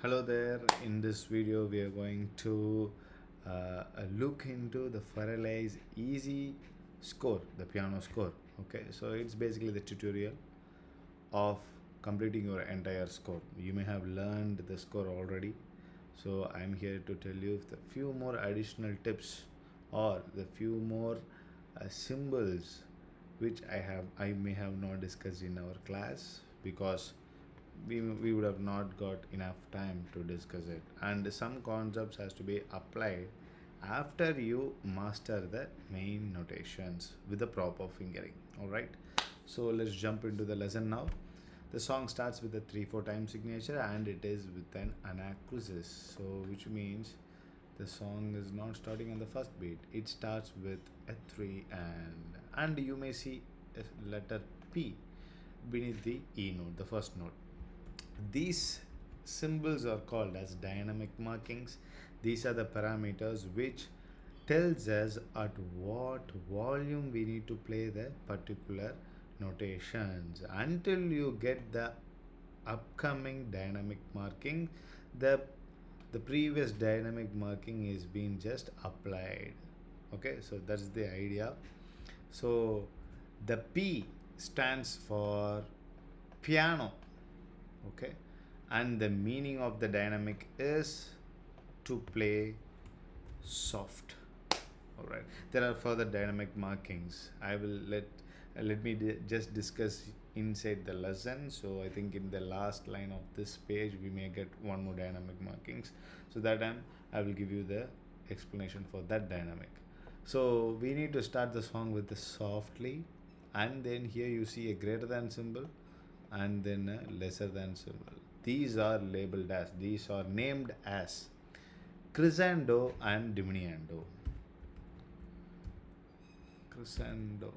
Hello there. In this video, we are going to look into the Farley's easy score, the piano score. Okay, so it's basically the tutorial of completing your entire score. You may have learned the score already, so I'm here to tell you the few more additional tips or the few more symbols which I may have not discussed in our class because we would have not got enough time to discuss it, and some concepts has to be applied after you master the main notations with the proper fingering. All right, so let's jump into the lesson now. The song starts with a 3/4 time signature and it is with an anacrusis, so which means the song is not starting on the first beat. It starts with a 3 and you may see a letter P beneath the E note, the first note. These symbols are called as dynamic markings. These are the parameters which tells us at what volume we need to play the particular notations. Until you get the upcoming dynamic marking, the the previous dynamic marking is being just applied. Okay, so that's the idea. So the P stands for piano. Okay, and the meaning of the dynamic is to play soft. All right, there are further dynamic markings. I will let me just discuss inside the lesson. So I think in the last line of this page we may get one more dynamic markings, so that time I will give you the explanation for that dynamic. So we need to start the song with the softly, and then here you see a greater than symbol and then a lesser than symbol. These are labeled as, these are named as crescendo and diminuendo. Crescendo,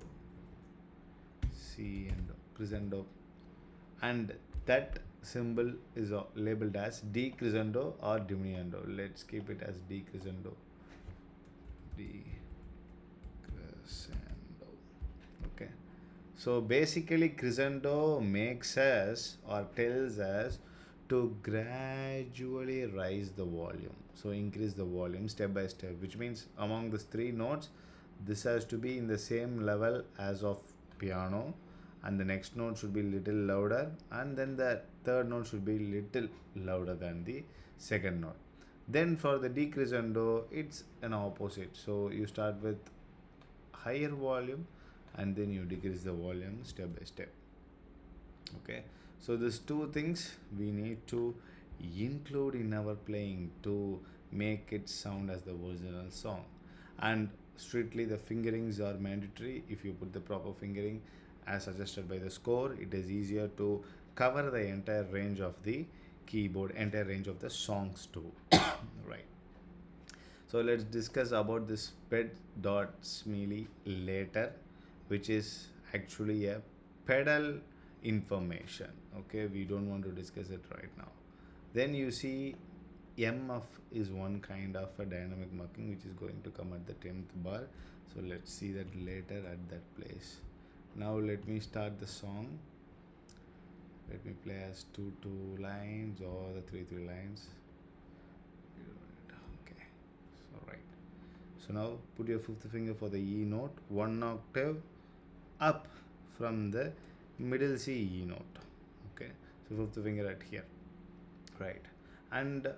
C and crescendo, and that symbol is labeled as decrescendo or diminuendo. Let's keep it as decrescendo. Decrescendo. Okay. So basically, crescendo makes us or tells us to gradually rise the volume. So increase the volume step by step, which means among these three notes, this has to be in the same level as of piano, and the next note should be little louder, and then the third note should be little louder than the second note. Then for the decrescendo, it's an opposite. So you start with higher volume and then you decrease the volume step by step. Okay, so these two things we need to include in our playing to make it sound as the original song. And strictly the fingerings are mandatory. If you put the proper fingering as suggested by the score, it is easier to cover the entire range of the keyboard, entire range of the songs too. Right, so let's discuss about this ped dot smiley later, which is actually a pedal information. Okay, we don't want to discuss it right now. Then you see MF is one kind of a dynamic marking which is going to come at the 10th bar. So let's see that later at that place. Now let me start the song. Let me play as two lines or the three lines. Okay, so right. So now put your fifth finger for the E note, one octave up from the middle C E note. Okay, so fifth finger at here, right, and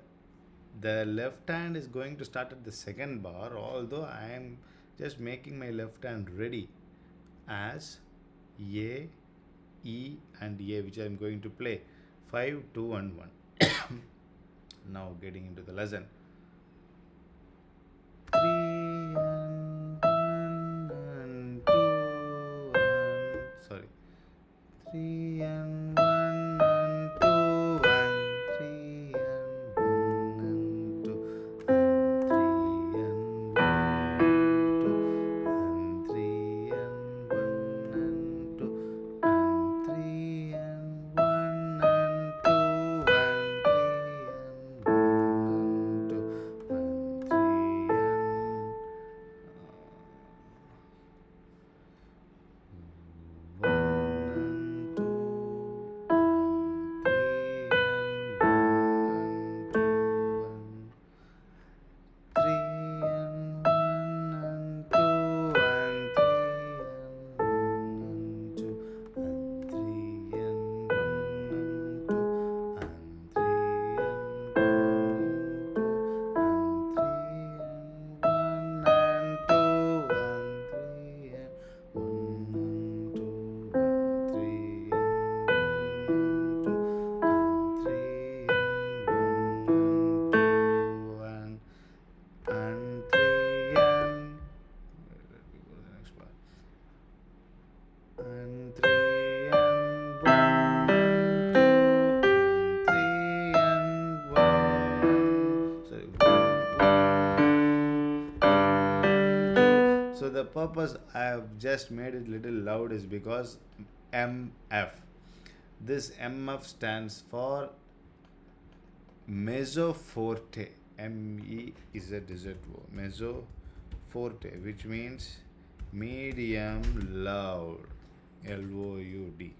the left hand is going to start at the second bar, although I am just making my left hand ready as A, E and A, which I am going to play 5, 2 and 1. Now getting into the lesson. 3 and 1 and 2 and, sorry, 3 and 1 and 2 and 3 and 1 and 2 and 3 and 1 and 2 and 3 and 1 and 2 and 3 and 1 and 2 and 3 and 1 and 2 the purpose I have just made it little loud is because MF. This MF stands for mezzo forte. MEZZO. Mezzo forte, which means medium loud. LOUD.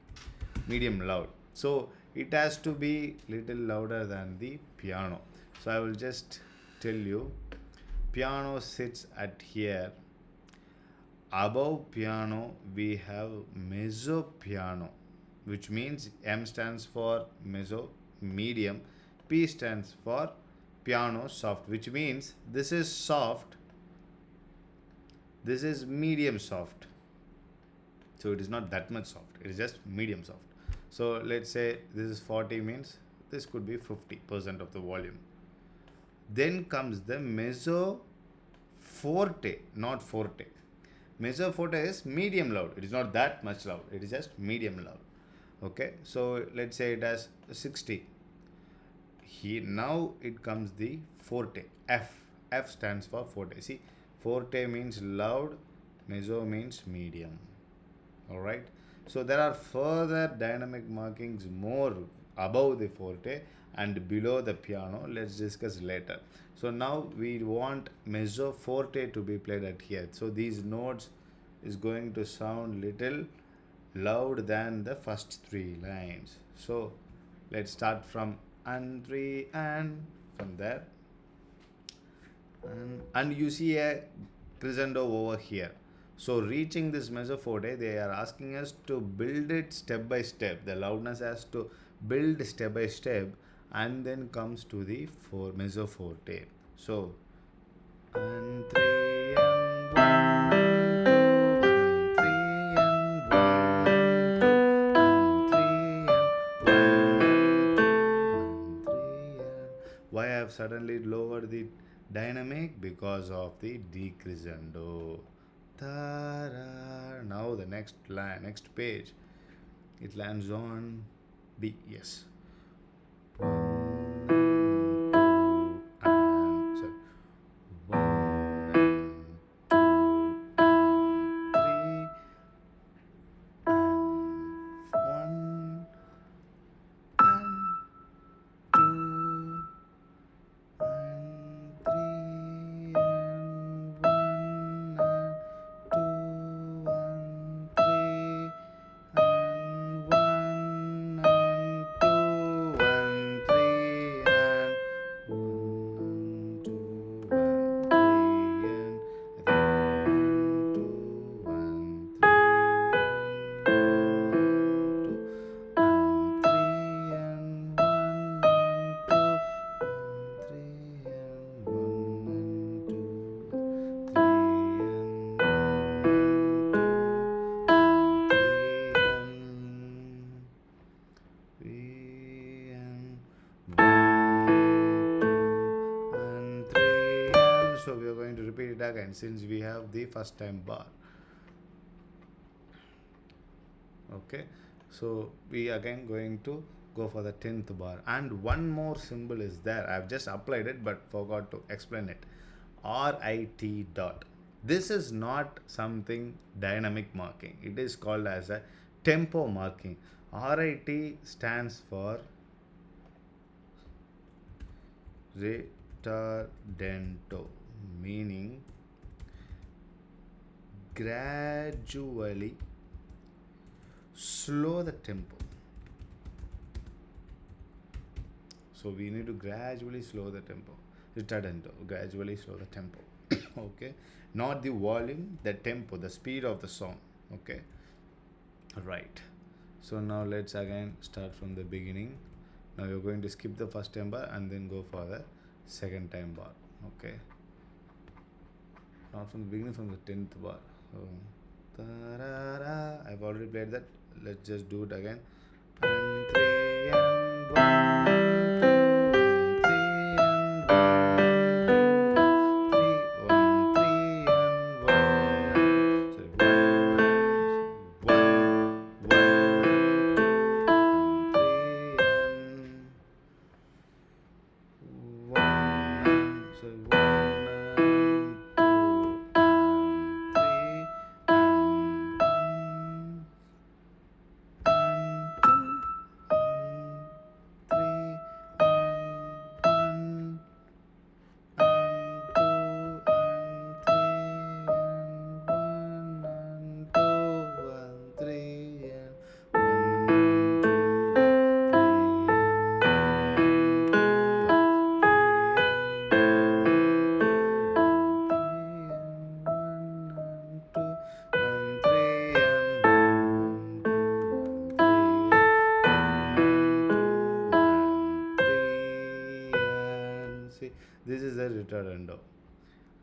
Medium loud. So it has to be little louder than the piano. So I will just tell you, piano sits at here. Above piano we have mezzo piano, which means M stands for mezzo, medium, P stands for piano, soft, which means this is soft, this is medium soft. So it is not that much soft, it is just medium soft. So let's say this is 40, means this could be 50% of the volume. Then comes the mezzo forte, not forte. Mezzo forte is medium loud. It is not that much loud. It is just medium loud. Okay. So let's say it has 60. Here now it comes the forte. F. F stands for forte. See, forte means loud. Mezzo means medium. All right. So there are further dynamic markings more above the forte and below the piano. Let's discuss later. So now we want mezzo forte to be played at here. So these notes is going to sound little loud than the first three lines. So let's start from and 3 and from there. And you see a crescendo over here. So reaching this mezzo forte, they are asking us to build it step by step. The loudness has to build step by step and then comes to the mezzo forte. So and 3 and 1 and 2 and 3 and 1 and 2 and 3 and 1 and 3 and why I have suddenly lowered the dynamic? Because of the decrescendo. Ta-ra. Now the next line, next page, it lands on B. Yes. 1 and 2 and sorry. 1 and 2 and 3 and 1 and 2 and 3 and 1 and 2 and 3 and 1 and 2 and 3 and 1 and 2 and 3 and 2 and 3 and 3 and 1 and 2 and 3 and 1 and 2 and 3 and 1 and 2 and 3 and 1 and 3 and so we are going to repeat it again since we have the first time bar. Okay, so we again going to go for the 10th bar, and one more symbol is there. I've just applied it but forgot to explain it. RIT dot. This is not something dynamic marking. It is called as a tempo marking. RIT stands for retardento, meaning gradually slow the tempo. So we need to gradually slow the tempo. Retardento, gradually slow the tempo. Okay, not the volume, the tempo, the speed of the song. Okay, right. So now let's again start from the beginning. Now you're going to skip the first time bar and then go for the second time bar. Okay, not from the beginning, from the 10th bar. So, ta-ra-ra. I've already played that. Let's just do it again. And 3 and 1 and 2 and 3 and 1 and 3 and 3 and 1 and sorry 1 and 1 1 and 3 and 1 and sorry 1 and 2 and 3 This is the ritardando.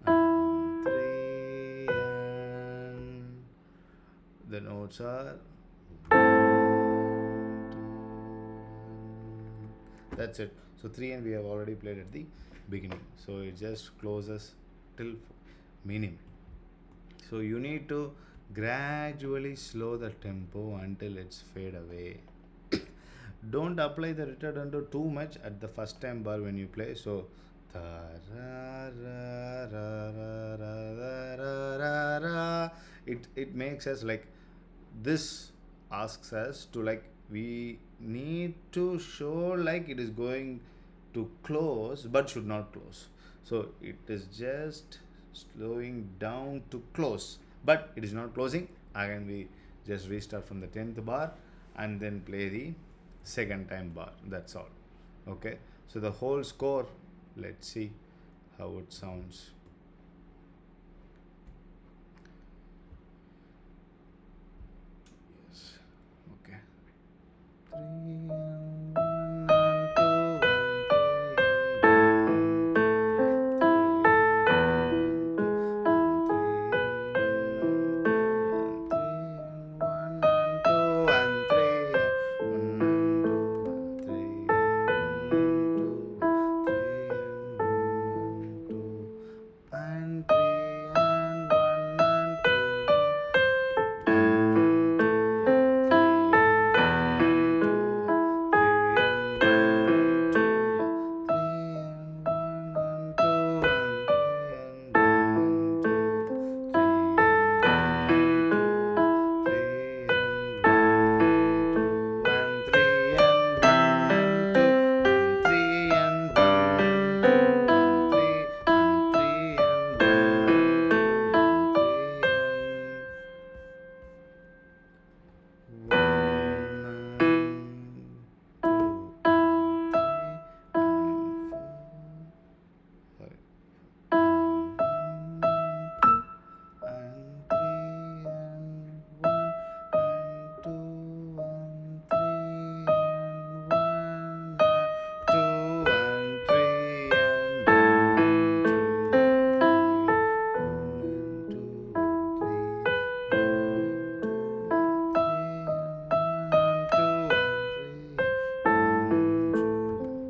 And three, and the notes are one, two, that's it. So 3 and we have already played at the beginning, so it just closes till meaning. So you need to gradually slow the tempo until it's fade away. Don't apply the ritardando too much at the first time bar when you play. So ta ra ra ra ra ra ra ra ra, it makes us like, this asks us to like, we need to show like it is going to close but should not close. So it is just slowing down to close, but it is not closing. Again we just restart from the 10th bar and then play the second time bar. That's all. Okay, so the whole score, let's see how it sounds. Yes. Okay. 3 and 1 and 2 and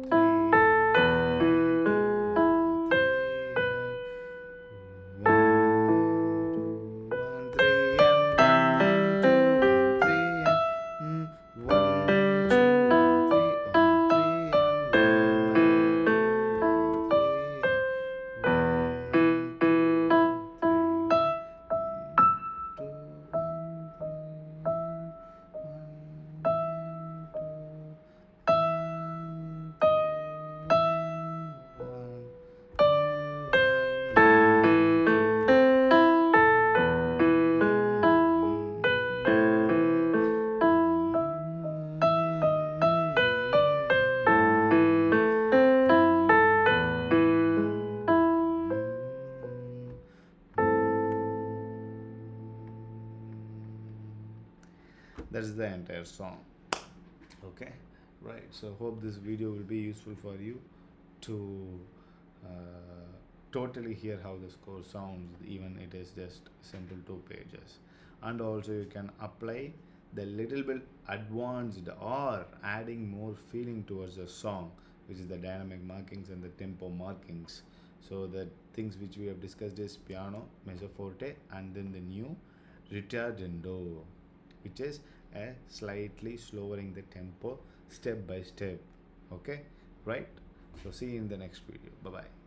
that's the entire song. Okay, right, so hope this video will be useful for you to totally hear how the score sounds, even it is just simple 2 pages. And also you can apply the little bit advanced or adding more feeling towards the song, which is the dynamic markings and the tempo markings. So the things which we have discussed is piano, mezzo forte, and then the new ritardando, which is a slightly slowing the tempo step by step. Okay, right, so see you in the next video. Bye bye.